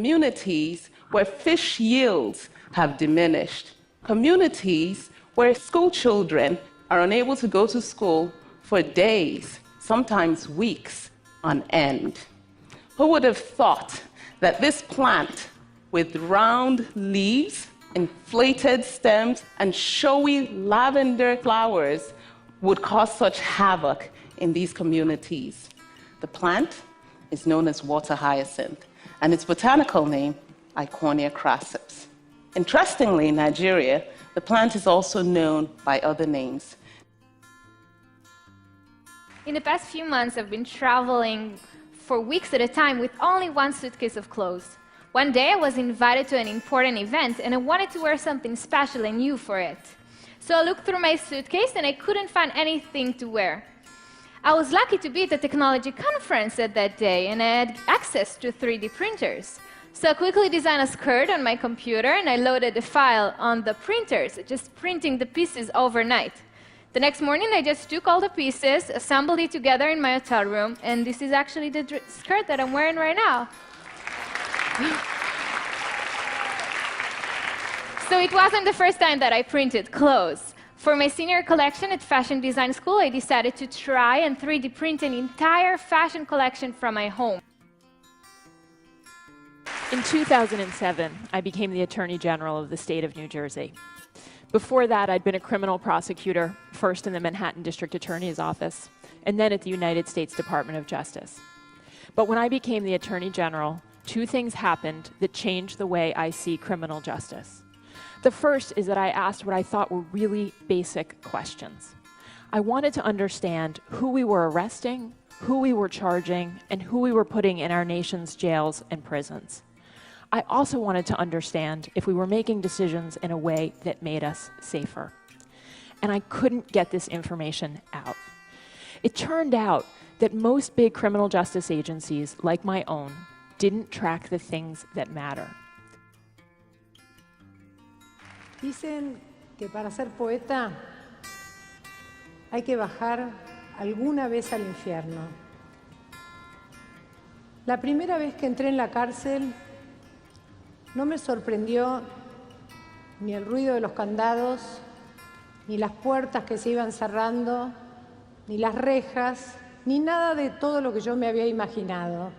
communities where fish yields have diminished, communities where school children are unable to go to school for days, sometimes weeks on end. Who would have thought that this plant with round leaves, inflated stems, and showy lavender flowers would cause such havoc in these communities? The plant is known as water hyacinth, and its botanical name, Iconia crassus. Interestingly, in Nigeria, the plant is also known by other names. In the past few months, I've been traveling for weeks at a time with only one suitcase of clothes. One day, I was invited to an important event, and I wanted to wear something special and new for it. So I looked through my suitcase, and I couldn't find anything to wear. I was lucky to be at a technology conference at that day, and I had access to 3D printers. So I quickly designed a skirt on my computer, and I loaded the file on the printers, just printing the pieces overnight. The next morning, I just took all the pieces, assembled it together in my hotel room, and this is actually the skirt that I'm wearing right now. So it wasn't the first time that I printed clothes. For my senior collection at fashion design school, I decided to try and 3D print an entire fashion collection from my home. In 2007, I became the Attorney General of the state of New Jersey. Before that, I'd been a criminal prosecutor, first in the Manhattan District Attorney's Office, and then at the United States Department of Justice. But when I became the Attorney General, two things happened that changed the way I see criminal justice. The first is that I asked what I thought were really basic questions. I wanted to understand who we were arresting, who we were charging, and who we were putting in our nation's jails and prisons. I also wanted to understand if we were making decisions in a way that made us safer. And I couldn't get this information out. It turned out that most big criminal justice agencies, like my own, didn't track the things that matter. Dicen que para ser poeta hay que bajar alguna vez al infierno. La primera vez que entré en la cárcel no me sorprendió ni el ruido de los candados, ni las puertas que se iban cerrando, ni las rejas, ni nada de todo lo que yo me había imaginado.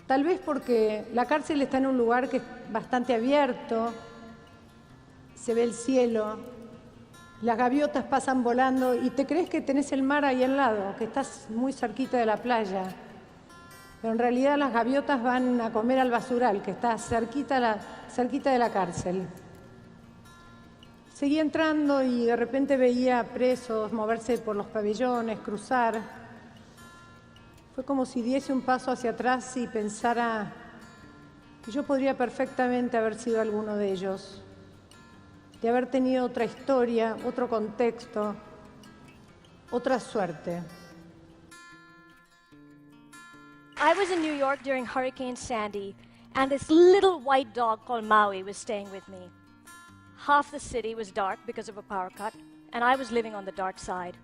Tal vez porque la cárcel está en un lugar que es bastante abierto, se ve el cielo, las gaviotas pasan volando y te crees que tenés el mar ahí al lado, que estás muy cerquita de la playa. Pero en realidad las gaviotas van a comer al basural, que está cerquita de la cárcel. Seguí entrando y de repente veía presos moverse por los pabellones, cruzar. Fue como si diese un paso hacia atrás y pensara que yo podría perfectamente haber sido alguno de ellos, de haber tenido otra historia, otro contexto, otra suerte. I was in New York during Hurricane Sandy, and this little white dog called Maui was staying with me. Half the city was dark because of a power cut, and I was living on the dark side.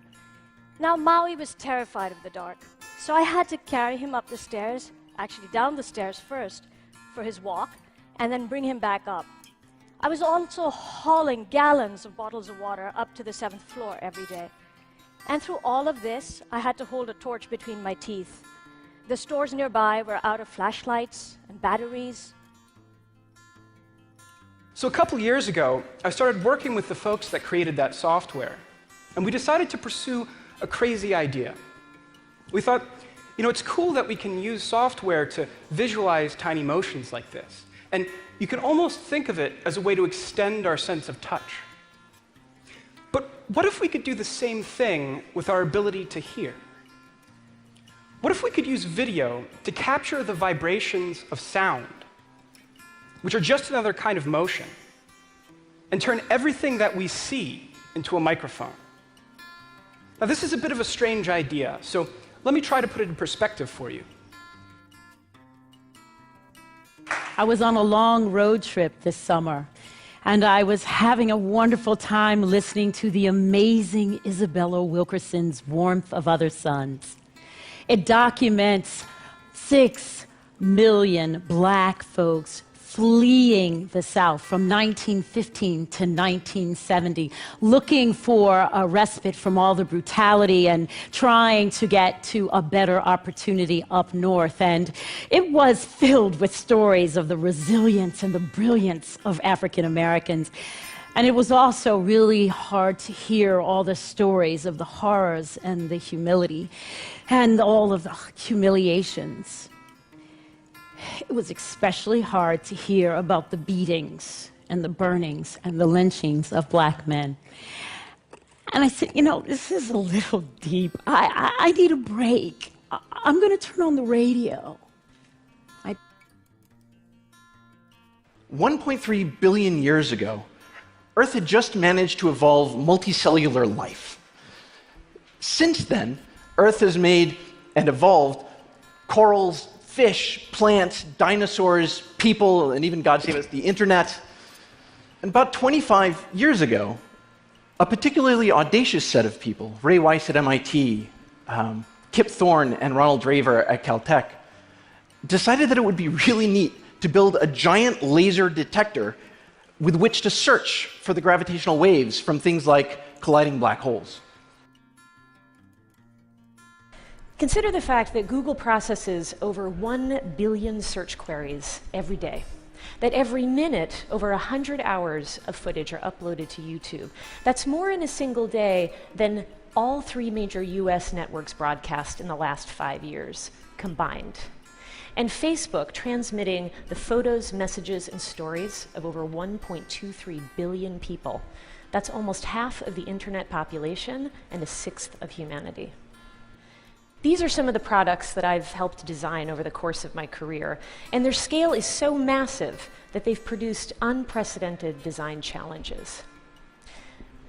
Now Maui was terrified of the dark, so I had to carry him up the stairs, actually down the stairs first, for his walk, and then bring him back up. I was also hauling gallons of bottles of water up to the 7th floor every day. And through all of this, I had to hold a torch between my teeth. The stores nearby were out of flashlights and batteries. So a couple years ago, I started working with the folks that created that software, and we decided to pursue a crazy idea. We thought, it's cool that we can use software to visualize tiny motions like this. And you can almost think of it as a way to extend our sense of touch. But what if we could do the same thing with our ability to hear? What if we could use video to capture the vibrations of sound, which are just another kind of motion, and turn everything that we see into a microphone? Now, this is a bit of a strange idea, so let me try to put it in perspective for you. I was on a long road trip this summer, and I was having a wonderful time listening to the amazing Isabella Wilkerson's Warmth of Other Suns. It documents 6 million black folks fleeing the South from 1915 to 1970, looking for a respite from all the brutality and trying to get to a better opportunity up north. And it was filled with stories of the resilience and the brilliance of African Americans. And it was also really hard to hear all the stories of the horrors and the humility and all of the humiliations. It was especially hard to hear about the beatings and the burnings and the lynchings of black men. And I said, you know, this is a little deep. I need a break. I'm going to turn on the radio. 1.3 billion years ago, Earth had just managed to evolve multicellular life. Since then, Earth has made and evolved corals, fish, plants, dinosaurs, people, and even, God save us, the internet. And about 25 years ago, a particularly audacious set of people, Ray Weiss at MIT, Kip Thorne and Ronald Draver at Caltech, decided that it would be really neat to build a giant laser detector with which to search for the gravitational waves from things like colliding black holes. Consider the fact that Google processes over 1 billion search queries every day, that every minute over 100 hours of footage are uploaded to YouTube. That's more in a single day than all 3 major US networks broadcast in the last 5 years combined. And Facebook transmitting the photos, messages, and stories of over 1.23 billion people. That's almost half of the internet population and a sixth of humanity. These are some of the products that I've helped design over the course of my career, and their scale is so massive that they've produced unprecedented design challenges.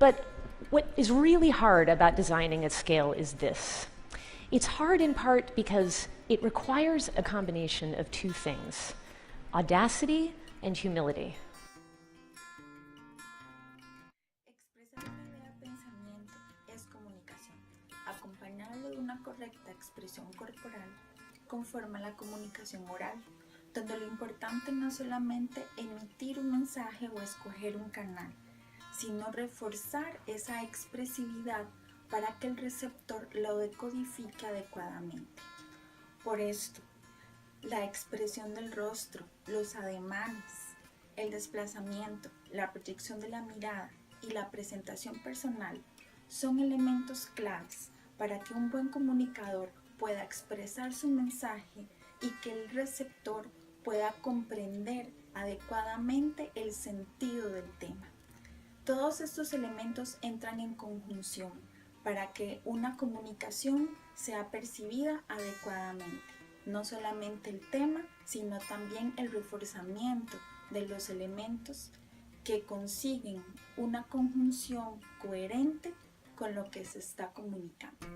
But what is really hard about designing at scale is this. It's hard in part because it requires a combination of 2 things: audacity and humility. Acompañado de una correcta expresión corporal, conforma la comunicación oral, donde lo importante no es solamente emitir un mensaje o escoger un canal, sino reforzar esa expresividad para que el receptor lo decodifique adecuadamente. Por esto, la expresión del rostro, los ademanes, el desplazamiento, la proyección de la mirada y la presentación personal son elementos claves para que un buen comunicador pueda expresar su mensaje y que el receptor pueda comprender adecuadamente el sentido del tema. Todos estos elementos entran en conjunción para que una comunicación sea percibida adecuadamente. No solamente el tema, sino también el reforzamiento de los elementos que consiguen una conjunción coherente con lo que se está comunicando.